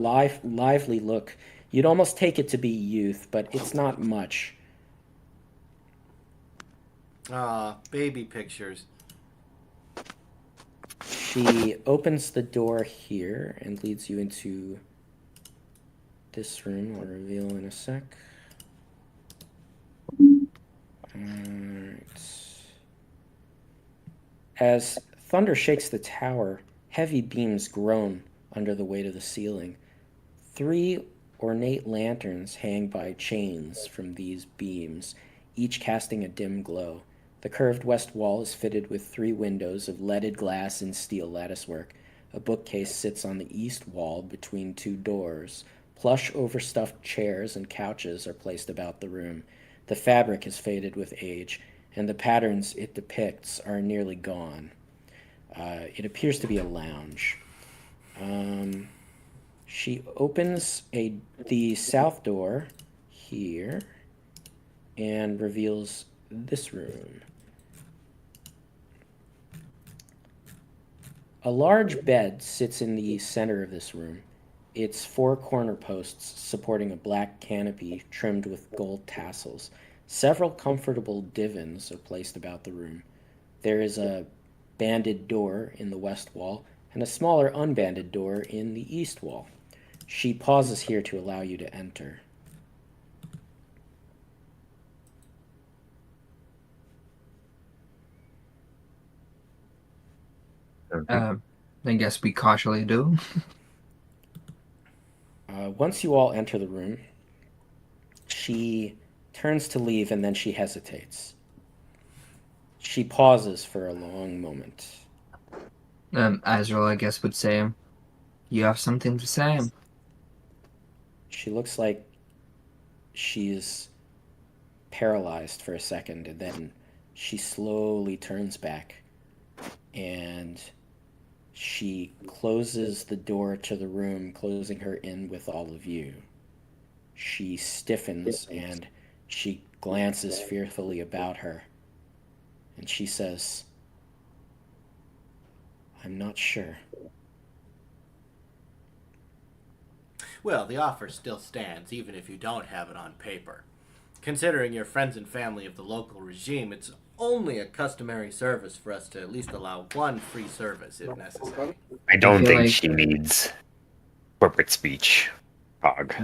lively look. You'd almost take it to be youth, but it's not much. Ah, baby pictures. She opens the door here and leads you into this room. I'll reveal in a sec. Alright. As thunder shakes the tower, heavy beams groan under the weight of the ceiling. Three ornate lanterns hang by chains from these beams, each casting a dim glow. The curved west wall is fitted with three windows of leaded glass and steel latticework. A bookcase sits on the east wall between two doors. Plush, overstuffed chairs and couches are placed about the room. The fabric has faded with age, and the patterns it depicts are nearly gone. It appears to be a lounge. Um, she opens the south door here and reveals this room. A large bed sits in the center of this room, its four corner posts supporting a black canopy trimmed with gold tassels. Several comfortable divans are placed about the room. There is a banded door in the west wall and a smaller unbanded door in the east wall. She pauses here to allow you to enter. Okay. I guess we cautiously do. Once you all enter the room, she turns to leave and then she hesitates. She pauses for a long moment. Azrael, I guess, would say, you have something to say. She looks like she's paralyzed for a second and then she slowly turns back and she closes the door to the room, closing her in with all of you. She stiffens and she glances fearfully about her and she says, I'm not sure. Well, the offer still stands, even if you don't have it on paper. Considering you're friends and family of the local regime, it's only a customary service for us to at least allow one free service if necessary. I I don't feel think like she needs corporate speech, Hog.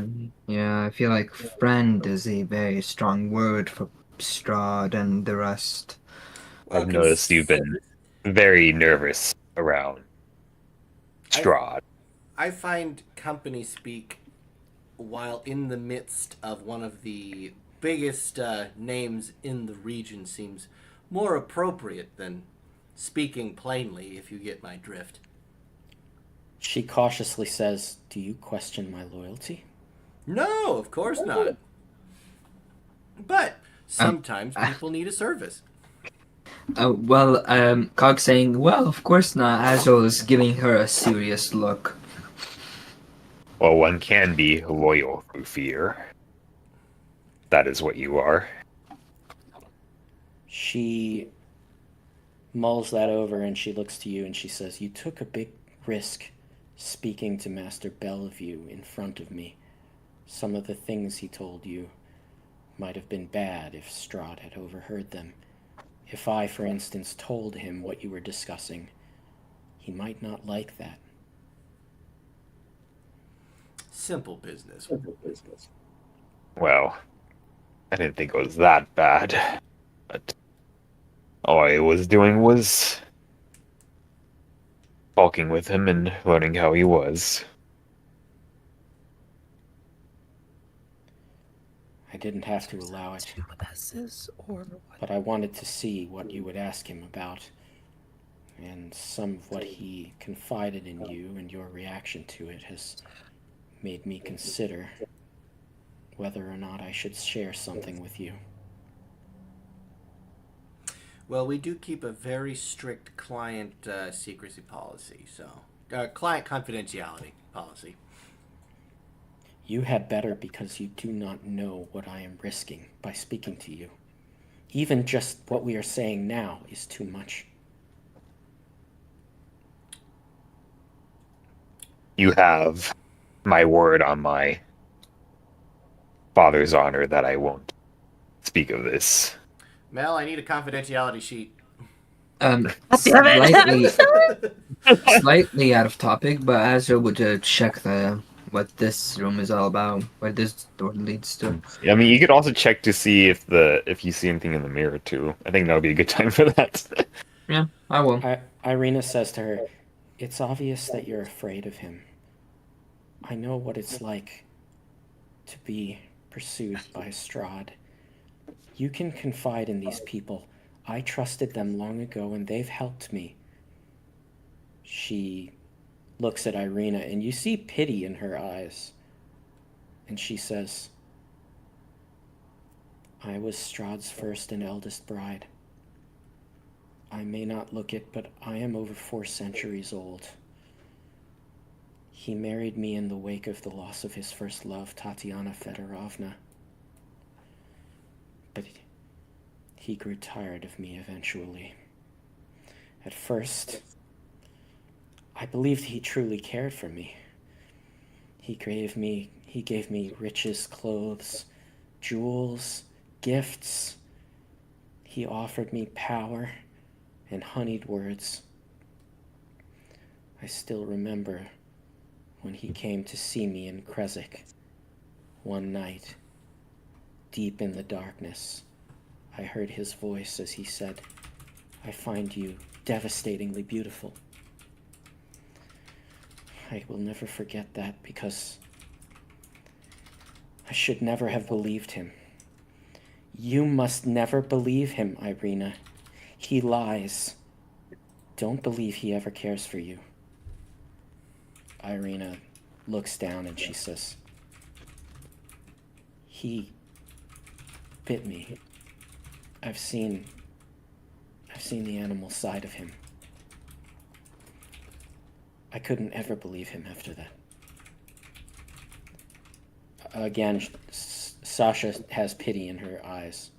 yeah, I feel like friend is a very strong word for Strahd and the rest. Well, I've noticed you've been very nervous around I, Strahd. I find company speak while in the midst of one of the biggest names in the region seems more appropriate than speaking plainly, if you get my drift. She cautiously says, do you question my loyalty? No, of course not. But Um, sometimes uh, people need a service. Cog saying, well, of course not. Azrael is giving her a serious look. Well, one can be loyal through fear. That is what you are. She mulls that over and she looks to you and she says, you took a big risk speaking to Master Bellevue in front of me. Some of the things he told you might have been bad if Strahd had overheard them. If I, for instance, told him what you were discussing, he might not like that. Simple business. Well, I didn't think it was that bad. But all I was doing was talking with him and learning how he was. I didn't have to allow it, but I wanted to see what you would ask him about, and some of what he confided in you and your reaction to it has made me consider whether or not I should share something with you. Well, we do keep a very strict client secrecy policy, so client confidentiality policy. You had better because you do not know what I am risking by speaking to you. Even just what we are saying now is too much. You have my word on my father's honor that I won't speak of this. Mel, I need a confidentiality sheet. Um, Damn slightly, it! slightly out of topic, but Azra would check what this room is all about, where this door leads to. I mean, you could also check to see if you see anything in the mirror too. I think that would be a good time for that. Yeah, I will. Irina says to her, "It's obvious that you're afraid of him. I know what it's like to be pursued by Strahd. You can confide in these people. I trusted them long ago and they've helped me." She looks at Irina and you see pity in her eyes. And she says, "I was Strahd's first and eldest bride. I may not look it, but I am over 4 centuries old. He married me in the wake of the loss of his first love, Tatiana Fedorovna. But he grew tired of me eventually. At first, I believed he truly cared for me. He gave me riches, clothes, jewels, gifts. He offered me power and honeyed words. I still remember when he came to see me in Kresik one night, deep in the darkness. I heard his voice as he said, 'I find you devastatingly beautiful.' I will never forget that because I should never have believed him. You must never believe him, Irina. He lies. Don't believe he ever cares for you." Irina looks down and she says, "He bit me. I've seen the animal side of him. I couldn't ever believe him after that." Again, Sasha has pity in her eyes.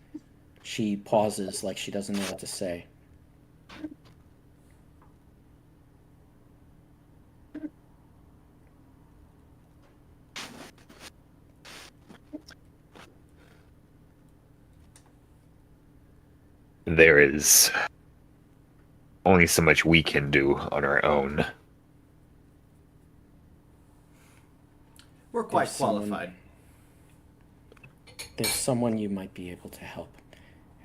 She pauses like she doesn't know what to say. There is only so much we can do on our own. We're quite There's someone- qualified. There's someone you might be able to help,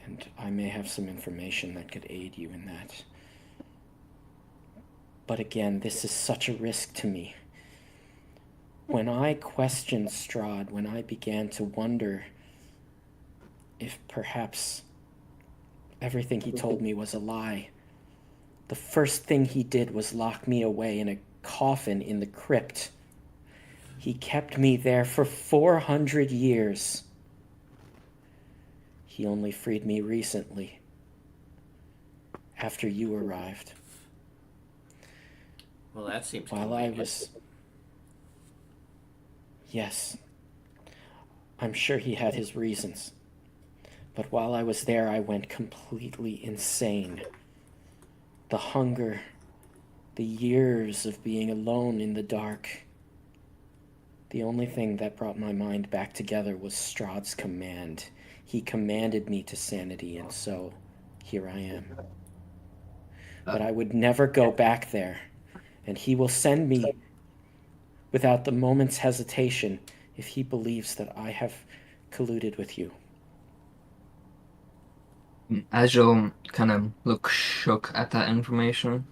and I may have some information that could aid you in that. But again, this is such a risk to me. When I questioned Strahd, when I began to wonder if perhaps everything he told me was a lie, the first thing he did was lock me away in a coffin in the crypt. He kept me there for 400 years. He only freed me recently, after you arrived. Well, that seems While I convenient. was... Yes. I'm sure he had his reasons. But while I was there, I went completely insane. The hunger, the years of being alone in the dark. The only thing that brought my mind back together was Strahd's command. He commanded me to sanity, and so here I am. But I would never go back there, and he will send me without the moment's hesitation if he believes that I have colluded with you. Azul kind of look shook at that information,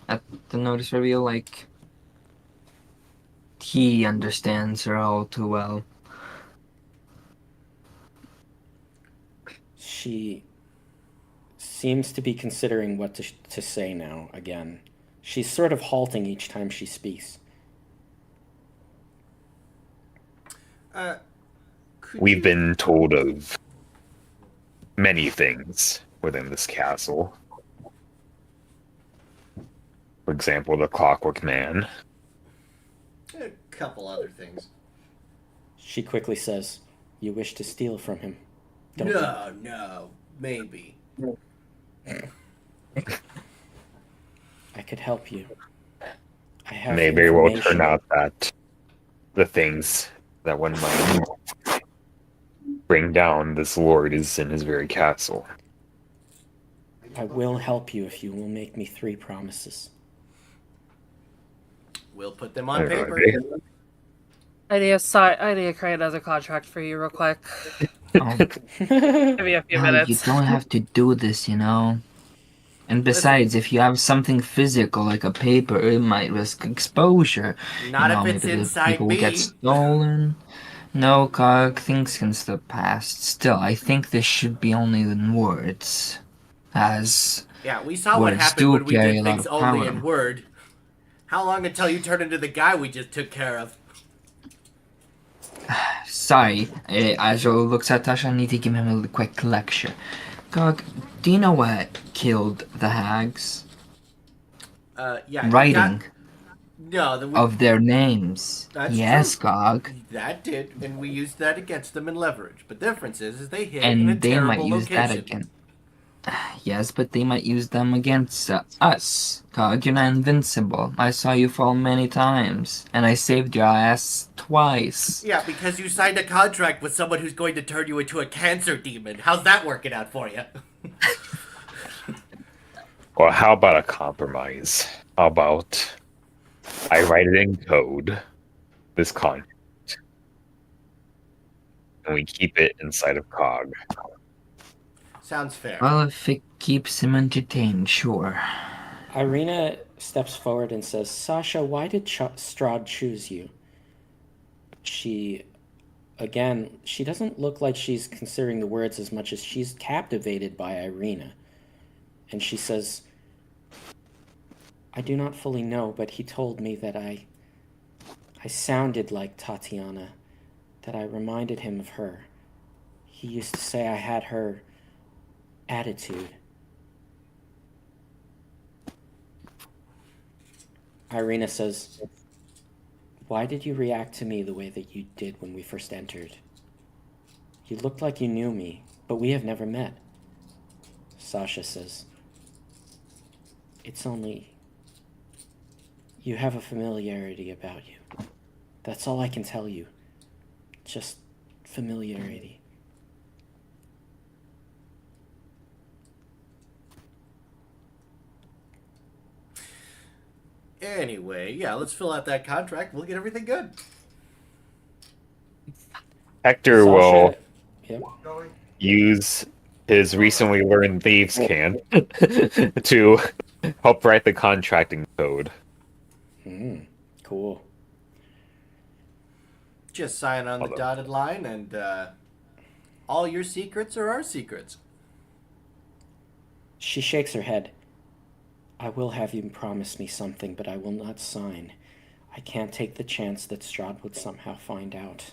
at the notice reveal, like he understands her all too well. She seems to be considering what to say now again. She's sort of halting each time she speaks. We've been told of many things within this castle. For example, the Clockwork Man. A couple other things. She quickly says, "You wish to steal from him, don't you?" No, maybe. I could help you. I have May very well information. turn out that the things that one might bring down, this lord is in his very castle. I will help you if you will make me 3 promises. We'll put them on Alright. paper. I need to create another contract for you real quick. Oh, Give me a few well, you minutes. don't have to do this, you know. And besides, if you have something physical like a paper, it might risk exposure. Not if it's Maybe the inside people will get me. stolen. No, Cog, things can slip past. Still, I think this should be only in words, as Yeah, we saw what words happened do when we carry did a lot things of only power. in word. How long until you turn into the guy we just took care of? Sorry, Azo looks at Tasha. I need to give him a quick lecture. Cog, do you know what killed the hags? Yeah. Writing No, then of their names. That's Yes, true. Gog. That did, and we used that against them in leverage. But the difference is they hid in a And they might terrible use that location. again. Yes, but they might use them against us. Cog, you're not invincible. I saw you fall many times, and I saved your ass twice. Yeah, because you signed a contract with someone who's going to turn you into a cancer demon. How's that working out for you? Well, how about a compromise? How about I write it in code, this contract, and we keep it inside of Cog. Sounds fair. Well, if it keeps him entertained, sure. Irina steps forward and says, Sasha, why did Strahd choose you? She doesn't look like she's considering the words as much as she's captivated by Irina. And she says, I do not fully know, but he told me that I sounded like Tatiana, that I reminded him of her. He used to say I had her attitude. Irina says, why did you react to me the way that you did when we first entered? You looked like you knew me, but we have never met. Sasha says, it's only... you have a familiarity about you. That's all I can tell you. Just familiarity. Anyway, yeah, let's fill out that contract. We'll get everything good. Hector Sasha, will yep. use his recently learned thieves' can to help write the contracting code. Cool. Just sign on the dotted line, and all your secrets are our secrets. She shakes her head. I will have you promise me something, but I will not sign. I can't take the chance that Strahd would somehow find out.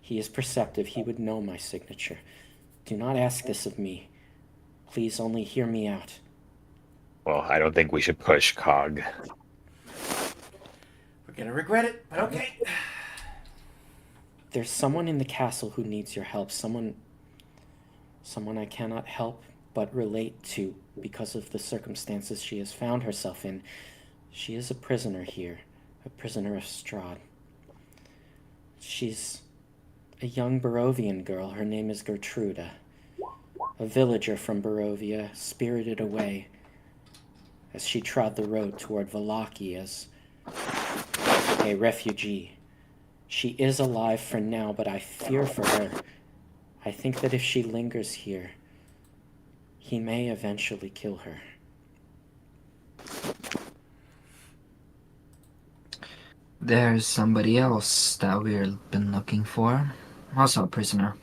He is perceptive. He would know my signature. Do not ask this of me. Please only hear me out. Well, I don't think we should push Cog. We're gonna regret it, but okay. There's someone in the castle who needs your help. Someone I cannot help but relate to because of the circumstances she has found herself in. She is a prisoner here, a prisoner of Strahd. She's a young Barovian girl. Her name is Gertruda, a villager from Barovia, spirited away as she trod the road toward Vallaki as a refugee. She is alive for now, but I fear for her. I think that if she lingers here, he may eventually kill her. There's somebody else that we've been looking for. Also a prisoner.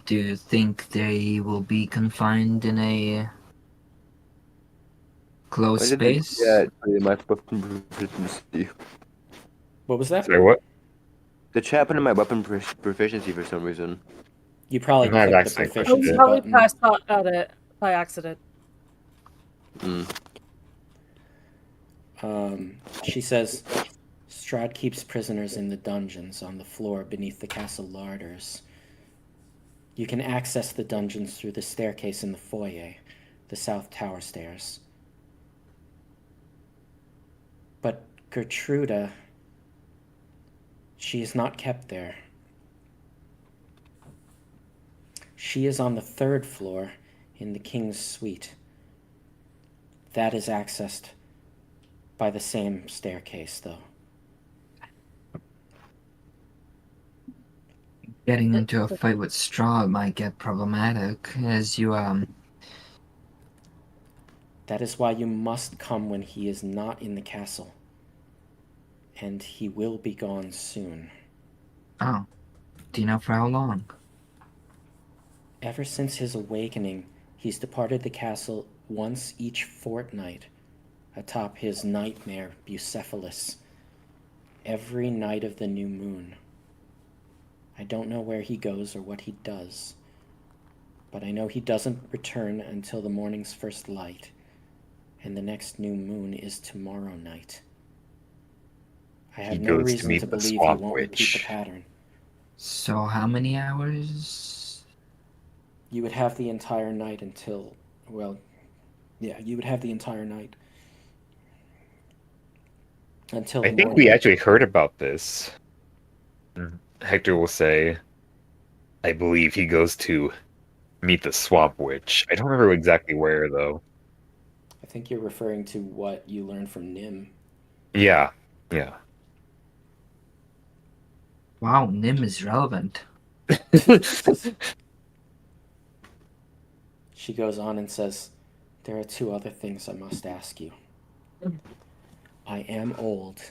Do you think they will be confined in a closed space? Yeah, my weapon proficiency. What was that? Sorry, what? The chat happened to my weapon proficiency for some reason. You probably I've clicked the accidentally clicked proficiency it. Probably button. passed out it by accident. She says, Strahd keeps prisoners in the dungeons on the floor beneath the castle larders. You can access the dungeons through the staircase in the foyer, the south tower stairs. But Gertruda, she is not kept there. She is on the 3rd floor in the king's suite. That is accessed by the same staircase, though. Getting into a fight with straw might get problematic, as you, That is why you must come when he is not in the castle. And he will be gone soon. Oh. Do you know for how long? Ever since his awakening, he's departed the castle once each fortnight, atop his nightmare Bucephalus, every night of the new moon. I don't know where he goes or what he does, but I know he doesn't return until the morning's first light, and the next new moon is tomorrow night. I have He no goes to reason meet to the believe he Swamp won't repeat the Witch. pattern. So how many hours? You would have the entire night until, well, yeah, you would have the entire night until the I think morning. we actually heard about this. Hector will say, I believe he goes to meet the Swamp Witch. I don't remember exactly where, though. I think you're referring to what you learned from Nim. Yeah, yeah. Wow, Nim is relevant. She goes on and says, there are 2 other things I must ask you. I am old,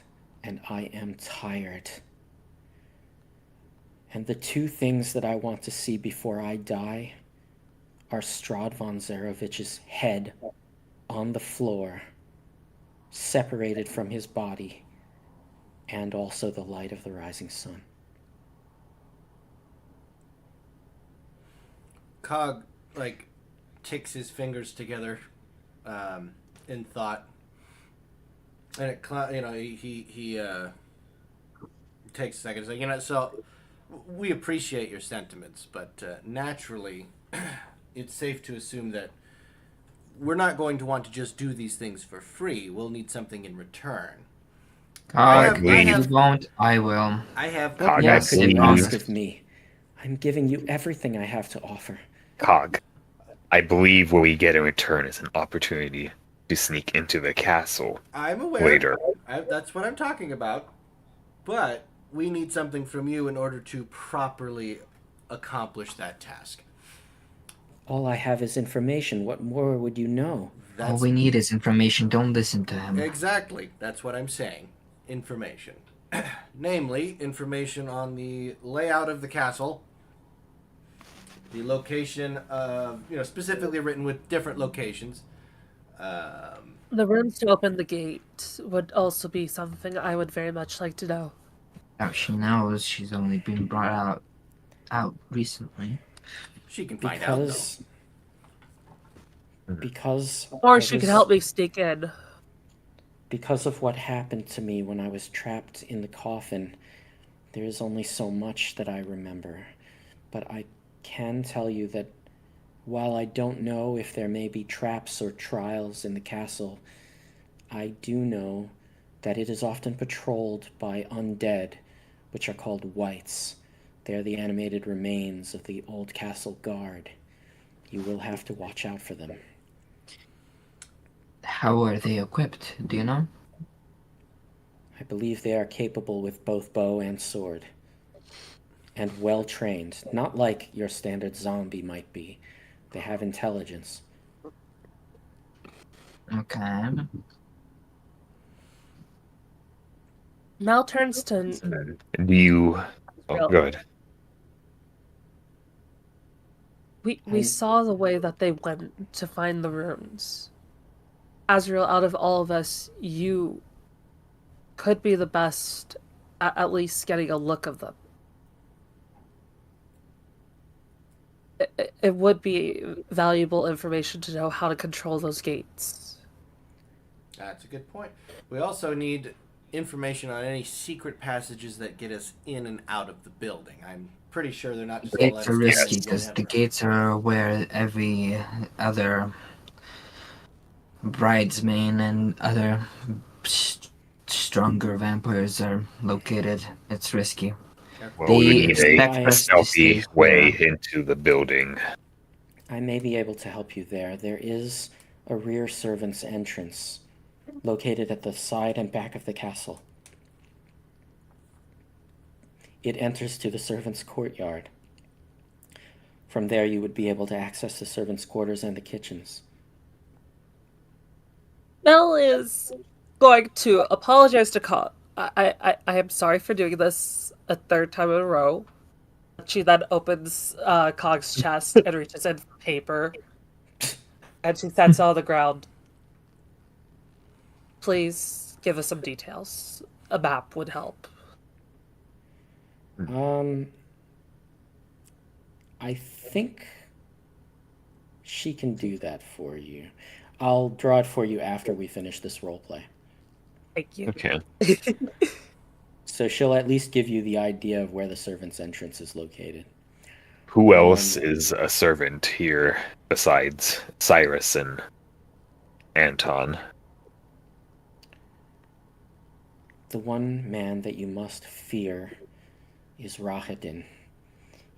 and I am tired. And the 2 things that I want to see before I die are Strahd von Zarovich's head on the floor, separated from his body, and also the light of the rising sun. Cog, like, ticks his fingers together in thought. And it, he takes a second. So we appreciate your sentiments, but naturally, it's safe to assume that we're not going to want to just do these things for free. We'll need something in return. God, I if you have- won't, I will. I have. What Cog, more I Yes, could I you believe- ask of me? I'm giving you everything I have to offer. Cog, I believe what we get in return is an opportunity to sneak into the castle I'm aware. later. That's what I'm talking about. But we need something from you in order to properly accomplish that task. All I have is information. What more would you know? All we need is information. Don't listen to him. Exactly. That's what I'm saying. Information. Namely, information on the layout of the castle, the location of, specifically written with different locations. The rooms to open the gate would also be something I would very much like to know. Now she knows she's only been brought out recently. She can find out, though. Because Or I she could was- help me sneak in. Because of what happened to me when I was trapped in the coffin, there is only so much that I remember. But I can tell you that while I don't know if there may be traps or trials in the castle, I do know that it is often patrolled by undead, which are called wights. They are the animated remains of the old castle guard. You will have to watch out for them. How are they equipped? Do you know? I believe they are capable with both bow and sword. And well trained, not like your standard zombie might be. They have intelligence. Okay. Mal turns to And then do you... Oh, Real- good. we saw the way that they went to find the rooms. Azrael, out of all of us, you could be the best at least getting a look of them. It would be valuable information to know how to control those gates. That's a good point. We also need information on any secret passages that get us in and out of the building. I'm pretty sure they're not just gonna Gates let are us risky in and because have the a- gates are where every other bridesmaid and other stronger vampires are located. It's risky. Well, They we would need expect I- a us to stay stealthy way here. into the building. I may be able to help you there. There is a rear servant's entrance located at the side and back of the castle. It enters to the servants' courtyard. From there, you would be able to access the servants' quarters and the kitchens. Mel is going to apologize to Cog. I am sorry for doing this a third time in a row. She then opens Cog's chest and reaches in for paper, and she sets it on the ground. Please give us some details. A map would help. I think she can do that for you. I'll draw it for you after we finish this roleplay. Thank you. Okay. So she'll at least give you the idea of where the servant's entrance is located. Who else is a servant here besides Cyrus and Anton? The one man that you must fear is Rahadin.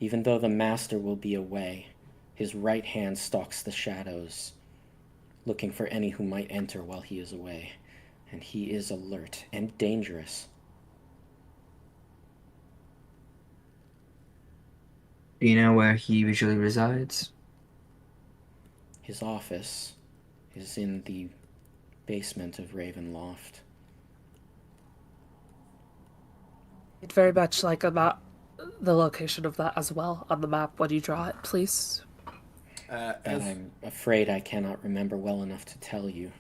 Even though the master will be away, his right hand stalks the shadows, looking for any who might enter while he is away. And he is alert and dangerous. Do you know where he usually resides? His office is in the basement of Ravenloft. I'd very much like about the location of that as well on the map when you draw it, please. That I'm afraid I cannot remember well enough to tell you.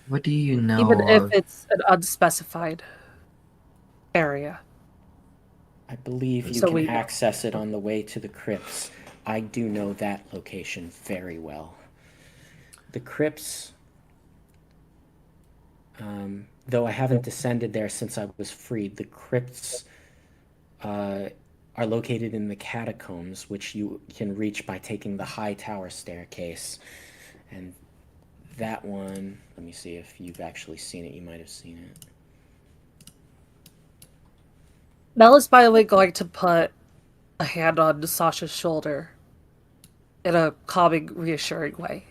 What do you know Even if of? it's an unspecified area. I believe you So can we- access it on the way to the crypts. I do know that location very well. The crypts, though I haven't descended there since I was freed, the crypts are located in the catacombs, which you can reach by taking the high tower staircase. And that one, let me see if you've actually seen it. You might have seen it. Mel is, by the way, going to put a hand on Sasha's shoulder in a calming, reassuring way.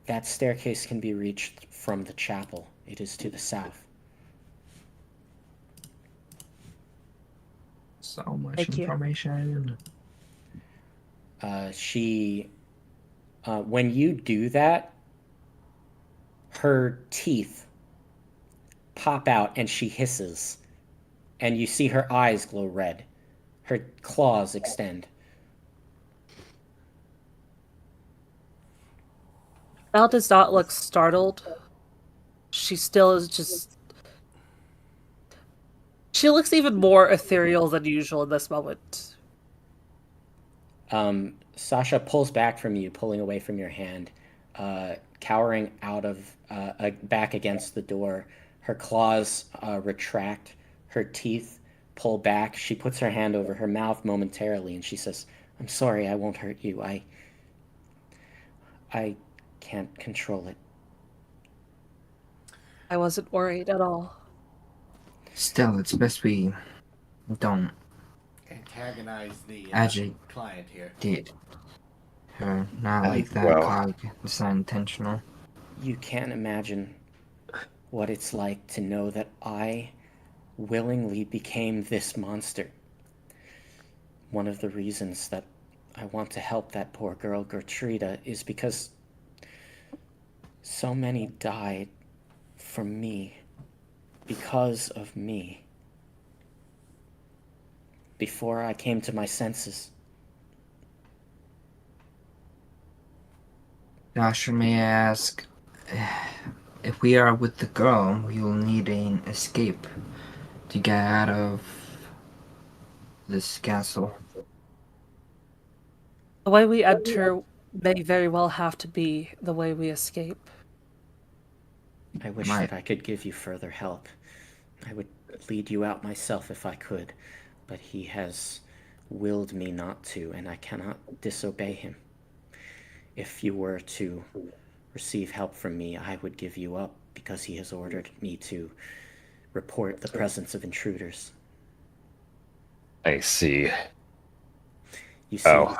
That staircase can be reached from the chapel. It is to the south. So much Thank you. information. When you do that, her teeth pop out and she hisses. And you see her eyes glow red. Her claws extend. Mel does not look startled. She still is just... She looks even more ethereal than usual in this moment. Sasha pulls back from you, pulling away from your hand, cowering out of back against the door. Her claws retract. Her teeth pull back. She puts her hand over her mouth momentarily, and she says, "I'm sorry, I won't hurt you. I can't control it." I wasn't worried at all. Still, it's best we don't Antagonize the agitate client here. her. Not like that, Well. Cog. It's not intentional. You can't imagine what it's like to know that I willingly became this monster. One of the reasons that I want to help that poor girl Gertruda is because so many died for me, because of me, before I came to my senses. Joshua, may I ask, if we are with the girl, we will need an escape to get out of this castle. The way we enter may very well have to be the way we escape. I wish My- that I could give you further help. I would lead you out myself if I could, but he has willed me not to, and I cannot disobey him. If you were to receive help from me, I would give you up because he has ordered me to report the presence of intruders. I see. You see, Oh,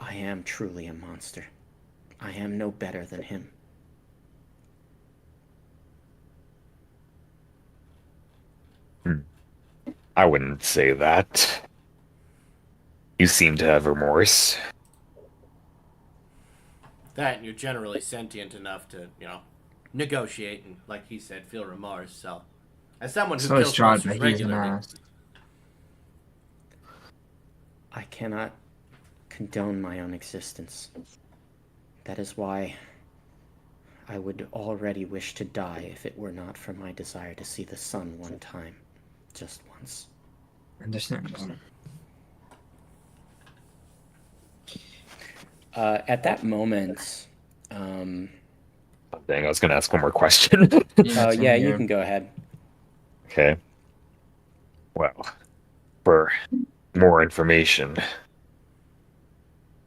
I am truly a monster. I am no better than him. I wouldn't say that. You seem to have remorse. That and you're generally sentient enough to, negotiate and, like he said, feel remorse. So, as someone who So is kills Strahd, but monsters he's an regularly, ass. I cannot condone my own existence. That is why I would already wish to die if it were not for my desire to see the sun one time. Just once. Understand. At that moment, Dang, I was going to ask one more question. Yeah, same yeah, you here. can go ahead. Okay. Well, for more information,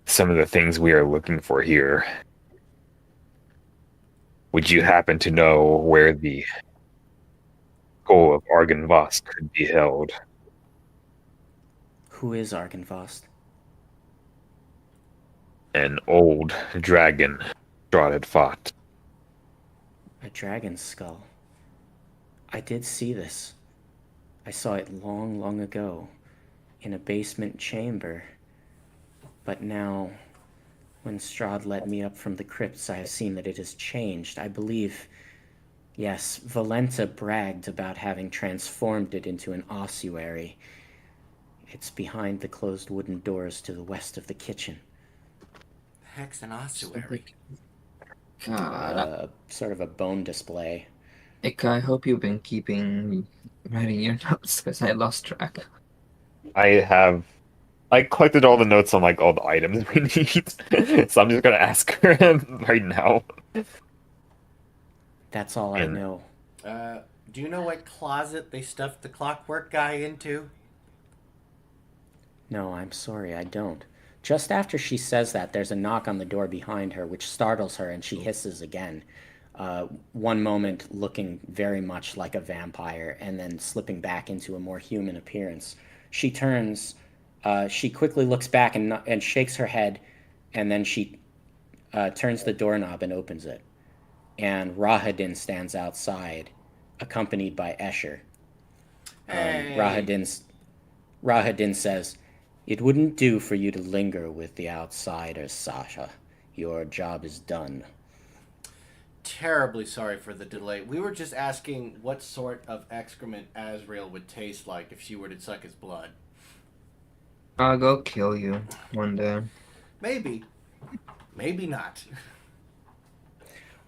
some of the things we are looking for here, would you happen to know where the skull of Argynvost could be held? Who is Argynvost? An old dragon Strahd had fought. A dragon's skull. I did see this. I saw it long, long ago in a basement chamber. But now, when Strahd led me up from the crypts, I have seen that it has changed. I believe, yes, Valenta bragged about having transformed it into an ossuary. It's behind the closed wooden doors to the west of the kitchen. heck's an ossuary. God, Sort of a bone display. Ika, I hope you've been writing your notes because I lost track. I collected all the notes on like all the items we need, so I'm just gonna ask her right now. That's all I And know. Do you know what closet they stuffed the clockwork guy into? No, I'm sorry, I don't. Just after she says that, there's a knock on the door behind her, which startles her, and she hisses again. One moment looking very much like a vampire, and then slipping back into a more human appearance. She turns, she quickly looks back and shakes her head, and then she turns the doorknob and opens it. And Rahadin stands outside, accompanied by Escher. Hey. Rahadin says, "It wouldn't do for you to linger with the outsiders, Sasha. Your job is done." Terribly sorry for the delay. We were just asking what sort of excrement Azrael would taste like if she were to suck his blood. I'll go kill you one day. Maybe. Maybe not.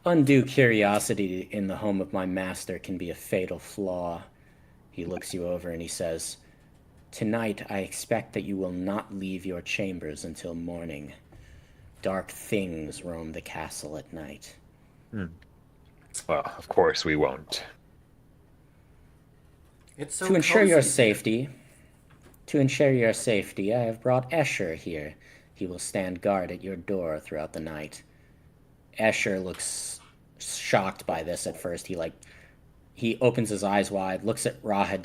Undue curiosity in the home of my master can be a fatal flaw. He looks you over and he says, "Tonight I expect that you will not leave your chambers until morning. Dark things roam the castle at night." well, of course we won't. It's so To ensure your cozy here. safety, I have brought Escher here. He will stand guard at your door throughout the night. Escher looks shocked by this at first. He opens his eyes wide, looks at Rahadin